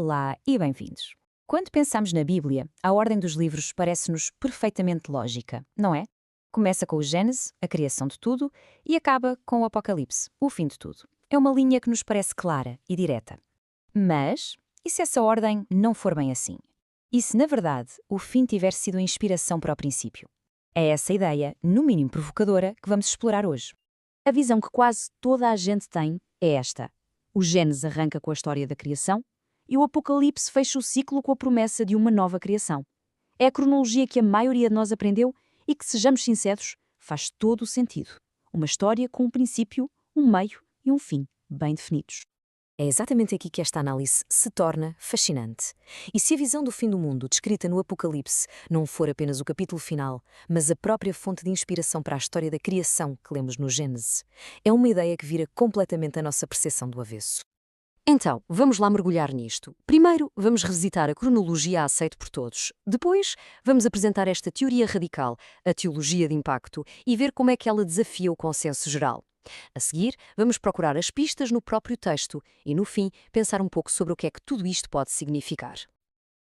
Olá e bem-vindos. Quando pensamos na Bíblia, a ordem dos livros parece-nos perfeitamente lógica, não é? Começa com o Gênesis, a criação de tudo, e acaba com o Apocalipse, o fim de tudo. É uma linha que nos parece clara e direta. Mas, e se essa ordem não for bem assim? E se, na verdade, o fim tiver sido a inspiração para o princípio? É essa ideia, no mínimo provocadora, que vamos explorar hoje. A visão que quase toda a gente tem é esta. O Gênesis arranca com a história da criação e o Apocalipse fecha o ciclo com a promessa de uma nova criação. É a cronologia que a maioria de nós aprendeu e que, sejamos sinceros, faz todo o sentido. Uma história com um princípio, um meio e um fim bem definidos. É exatamente aqui que esta análise se torna fascinante. E se a visão do fim do mundo descrita no Apocalipse não for apenas o capítulo final, mas a própria fonte de inspiração para a história da criação que lemos no Gênesis, é uma ideia que vira completamente a nossa percepção do avesso. Então, vamos lá mergulhar nisto. Primeiro, vamos revisitar a cronologia aceita por todos. Depois, vamos apresentar esta teoria radical, a teologia de impacto, e ver como é que ela desafia o consenso geral. A seguir, vamos procurar as pistas no próprio texto e, no fim, pensar um pouco sobre o que é que tudo isto pode significar.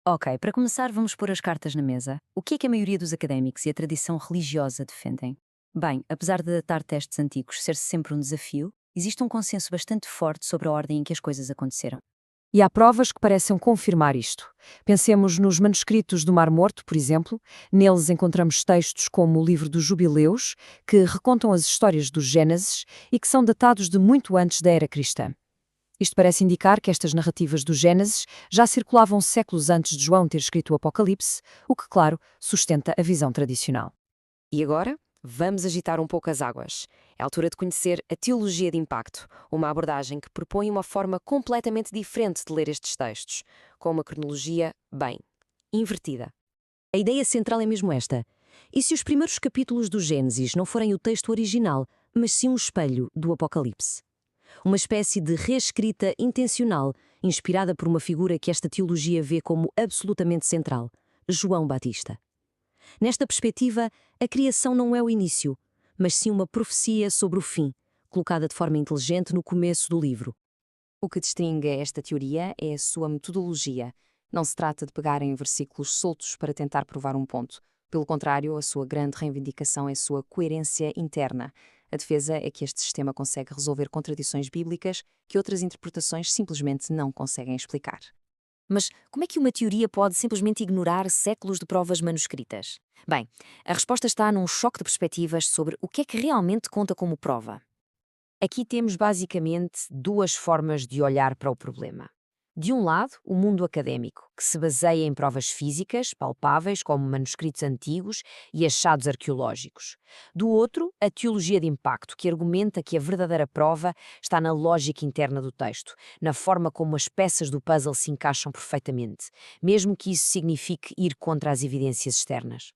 Ok, para começar, vamos pôr as cartas na mesa. O que é que a maioria dos académicos e a tradição religiosa defendem? Bem, apesar de datar textos antigos ser sempre um desafio, existe um consenso bastante forte sobre a ordem em que as coisas aconteceram. E há provas que parecem confirmar isto. Pensemos nos manuscritos do Mar Morto, por exemplo. Neles encontramos textos como o livro dos Jubileus, que recontam as histórias do Gênesis e que são datados de muito antes da era cristã. Isto parece indicar que estas narrativas do Gênesis já circulavam séculos antes de João ter escrito o Apocalipse, o que, claro, sustenta a visão tradicional. E agora, vamos agitar um pouco as águas. É a altura de conhecer a teologia de impacto, uma abordagem que propõe uma forma completamente diferente de ler estes textos, com uma cronologia, bem, invertida. A ideia central é mesmo esta. E se os primeiros capítulos do Gênesis não forem o texto original, mas sim um espelho do Apocalipse? Uma espécie de reescrita intencional, inspirada por uma figura que esta teologia vê como absolutamente central, João Batista. Nesta perspectiva, a criação não é o início, mas sim uma profecia sobre o fim, colocada de forma inteligente no começo do livro. O que distingue esta teoria é a sua metodologia. Não se trata de pegar em versículos soltos para tentar provar um ponto. Pelo contrário, a sua grande reivindicação é a sua coerência interna. A defesa é que este sistema consegue resolver contradições bíblicas que outras interpretações simplesmente não conseguem explicar. Mas como é que uma teoria pode simplesmente ignorar séculos de provas manuscritas? Bem, a resposta está num choque de perspectivas sobre o que é que realmente conta como prova. Aqui temos basicamente duas formas de olhar para o problema. De um lado, o mundo académico, que se baseia em provas físicas, palpáveis, como manuscritos antigos e achados arqueológicos. Do outro, a teologia de impacto, que argumenta que a verdadeira prova está na lógica interna do texto, na forma como as peças do puzzle se encaixam perfeitamente, mesmo que isso signifique ir contra as evidências externas.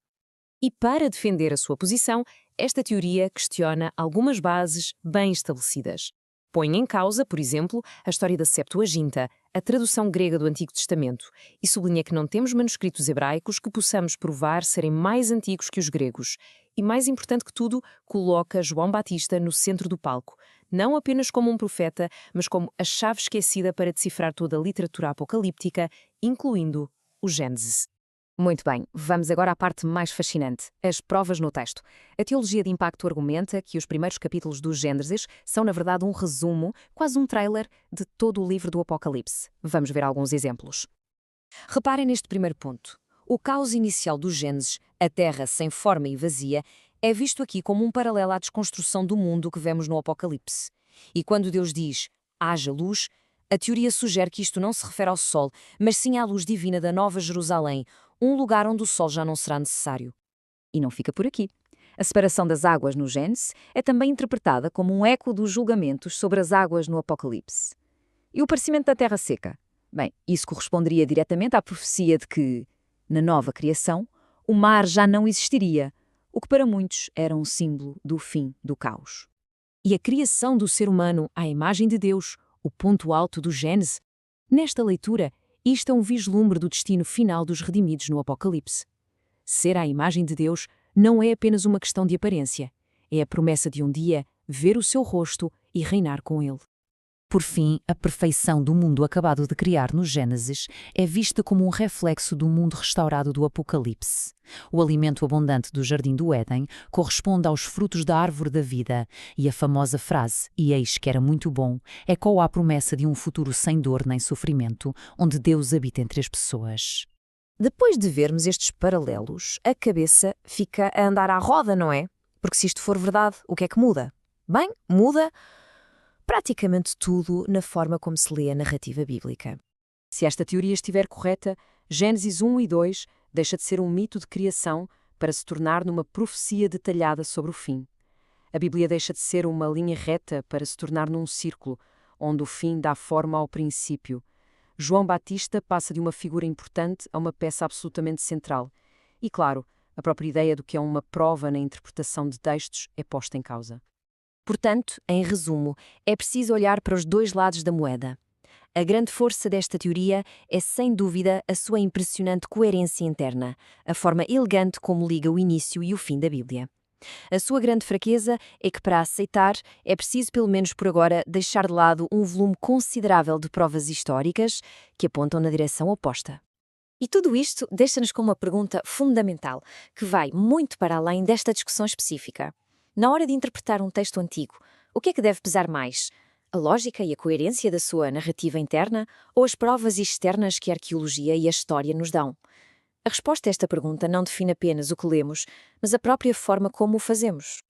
E para defender a sua posição, esta teoria questiona algumas bases bem estabelecidas. Põe em causa, por exemplo, a história da Septuaginta, a tradução grega do Antigo Testamento, e sublinha que não temos manuscritos hebraicos que possamos provar serem mais antigos que os gregos. E mais importante que tudo, coloca João Batista no centro do palco, não apenas como um profeta, mas como a chave esquecida para decifrar toda a literatura apocalíptica, incluindo o Gênesis. Muito bem, vamos agora à parte mais fascinante, as provas no texto. A teologia de impacto argumenta que os primeiros capítulos do Gênesis são, na verdade, um resumo, quase um trailer, de todo o livro do Apocalipse. Vamos ver alguns exemplos. Reparem neste primeiro ponto. O caos inicial do Gênesis, a terra sem forma e vazia, é visto aqui como um paralelo à desconstrução do mundo que vemos no Apocalipse. E quando Deus diz, haja luz, a teoria sugere que isto não se refere ao sol, mas sim à luz divina da Nova Jerusalém, um lugar onde o sol já não será necessário. E não fica por aqui. A separação das águas no Gênesis é também interpretada como um eco dos julgamentos sobre as águas no Apocalipse. E o aparecimento da terra seca? Bem, isso corresponderia diretamente à profecia de que, na nova criação, o mar já não existiria, o que para muitos era um símbolo do fim do caos. E a criação do ser humano à imagem de Deus, o ponto alto do Gênesis? Nesta leitura, isto é um vislumbre do destino final dos redimidos no Apocalipse. Ser à imagem de Deus não é apenas uma questão de aparência, é a promessa de um dia ver o seu rosto e reinar com ele. Por fim, a perfeição do mundo acabado de criar no Gênesis é vista como um reflexo do mundo restaurado do Apocalipse. O alimento abundante do Jardim do Éden corresponde aos frutos da árvore da vida, e a famosa frase "e eis que era muito bom" ecoa a promessa de um futuro sem dor nem sofrimento, onde Deus habita entre as pessoas. Depois de vermos estes paralelos, a cabeça fica a andar à roda, não é? Porque se isto for verdade, o que é que muda? Bem, muda praticamente tudo na forma como se lê a narrativa bíblica. Se esta teoria estiver correta, Gênesis 1 e 2 deixa de ser um mito de criação para se tornar numa profecia detalhada sobre o fim. A Bíblia deixa de ser uma linha reta para se tornar num círculo, onde o fim dá forma ao princípio. João Batista passa de uma figura importante a uma peça absolutamente central. E, claro, a própria ideia do que é uma prova na interpretação de textos é posta em causa. Portanto, em resumo, é preciso olhar para os dois lados da moeda. A grande força desta teoria é, sem dúvida, a sua impressionante coerência interna, a forma elegante como liga o início e o fim da Bíblia. A sua grande fraqueza é que, para a aceitar, é preciso, pelo menos por agora, deixar de lado um volume considerável de provas históricas que apontam na direção oposta. E tudo isto deixa-nos com uma pergunta fundamental, que vai muito para além desta discussão específica. Na hora de interpretar um texto antigo, o que é que deve pesar mais? A lógica e a coerência da sua narrativa interna ou as provas externas que a arqueologia e a história nos dão? A resposta a esta pergunta não define apenas o que lemos, mas a própria forma como o fazemos.